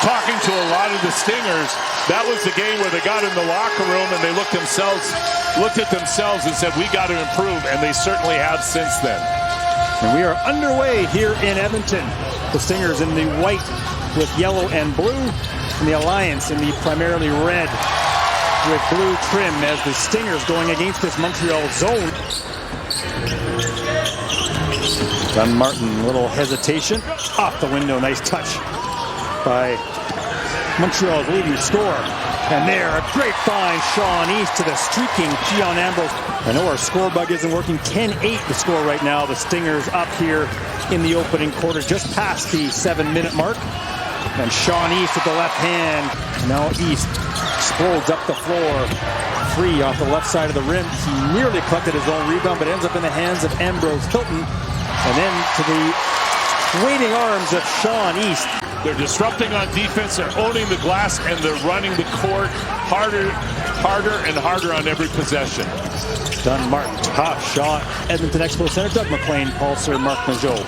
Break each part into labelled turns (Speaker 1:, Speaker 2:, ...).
Speaker 1: talking to a lot of the Stingers, that was the game where they got in the locker room and they looked at themselves and said, we got to improve, and they certainly have since then.
Speaker 2: And we are underway here in Edmonton. The Stingers in the white with yellow and blue, and the Alliance in the primarily red with blue trim as the Stingers going against this Montreal zone. Dunmartin, little hesitation, off the window, nice touch by Montreal's leading scorer. And there, a great find, Sean East to the streaking Keon Ambrose. I know our score bug isn't working. 10-8 the score right now. The Stingers up here in the opening quarter, just past the 7-minute mark. And Sean East with the left hand. Now East explodes up the floor. Free off the left side of the rim. He nearly collected his own rebound, but ends up in the hands of Ambrose Hilton. And then to the waiting arms of Sean East.
Speaker 1: They're disrupting on defense, they're owning the glass, and they're running the court harder and harder on every possession.
Speaker 2: Dunmartin, tough shot. Edmonton Expo Center, Doug McLean, Paul Sir, Mark Majot.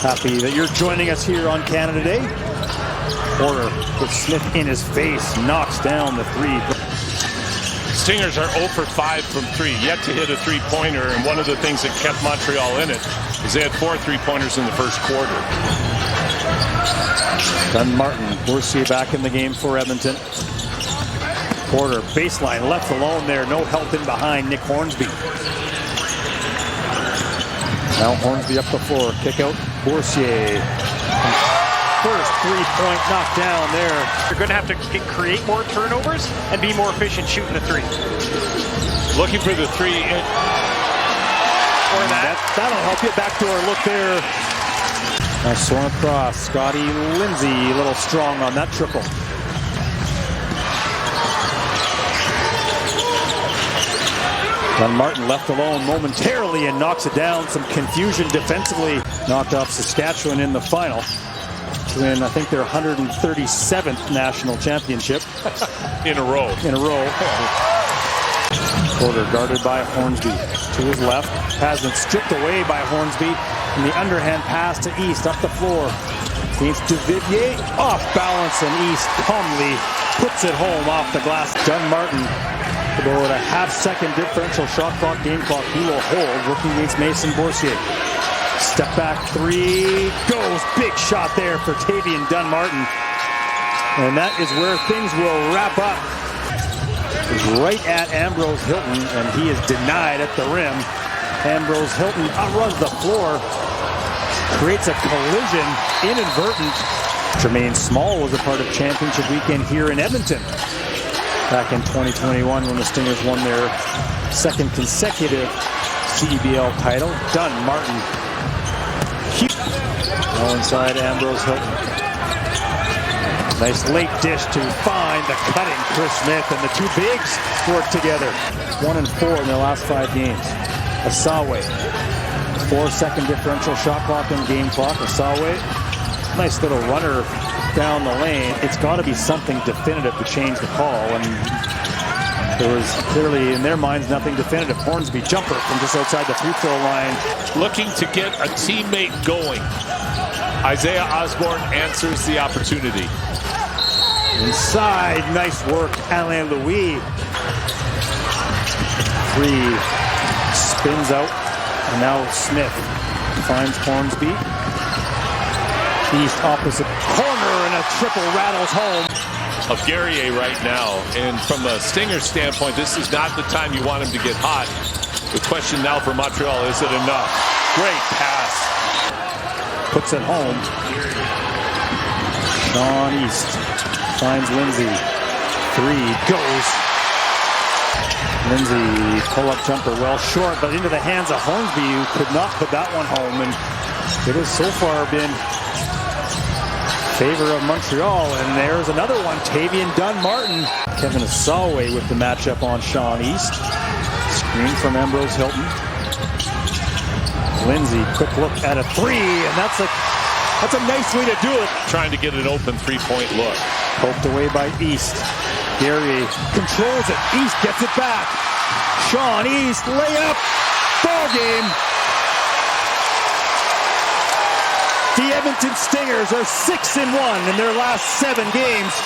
Speaker 2: Happy that you're joining us here on Canada Day. Porter with Smith in his face, knocks down the three.
Speaker 1: Stingers are 0 for 5 from 3, yet to hit a three-pointer, and one of the things that kept Montreal in it is they had 4 three-pointers in the first quarter.
Speaker 2: Dunmartin, Boursier back in the game for Edmonton. Porter, baseline, left alone there, no help in behind Nick Hornsby. Now Hornsby up the floor, kick out Boursier. First three-point knockdown there.
Speaker 3: You're going to have to create more turnovers and be more efficient shooting the three.
Speaker 1: Looking for the three.
Speaker 3: Or
Speaker 2: that'll help you. Backdoor look there. Nice swung across. Scotty Lindsay, a little strong on that triple. Dunmartin left alone momentarily and knocks it down. Some confusion defensively. Knocked off Saskatchewan in the final to win, I think, their 137th national championship.
Speaker 1: In a row.
Speaker 2: Porter guarded by Hornsby to his left. Has been stripped away by Hornsby. And the underhand pass to East up the floor. Against Duvivier. Off balance, and East calmly puts it home off the glass. Dunmartin, about a half-second differential shot clock, game clock. He will hold, working against Mason Boursier. Step back three, goes, big shot there for Tavian Dunmartin. And that is where things will wrap up. Right at Ambrose Hilton, and he is denied at the rim. Ambrose Hilton outruns the floor, creates a collision, inadvertent. Jermaine Small was a part of championship weekend here in Edmonton back in 2021 when the Stingers won their second consecutive CEBL title. Dunmartin. Now inside Ambrose Hilton. Nice late dish to find the cutting Chris Smith, and the two bigs work together. 1 and 4 in their last 5 games. Asawe, 4-second differential shot clock and game clock. Asawe, nice little runner down the lane. It's got to be something definitive to change the call, and there was clearly in their minds nothing definitive. Hornsby jumper from just outside the free throw line.
Speaker 1: Looking to get a teammate going. Isaiah Osborne answers the opportunity.
Speaker 2: Inside, nice work, Alain Louis. Three, spins out, and now Smith finds Hornsby. East opposite corner, and a triple rattles home.
Speaker 1: Of Guerrier right now, and from a Stinger standpoint, this is not the time you want him to get hot. The question now for Montreal, is it enough? Great pass.
Speaker 2: Puts it home. Sean East finds Lindsay. Three goes. Lindsay pull-up jumper well short, but into the hands of Hornsby, who could not put that one home. And it has so far been favor of Montreal. And there's another one, Tavian Dunmartin. Kevin Asawe with the matchup on Sean East. Screen from Ambrose Hilton. Lindsay, quick look at a three, and that's a nice way to do it.
Speaker 1: Trying to get an open three-point look.
Speaker 2: Poked away by East. Guerrier controls it. East gets it back. Sean East, layup. Ball game. The Edmonton Stingers are 6-1 in their last 7 games.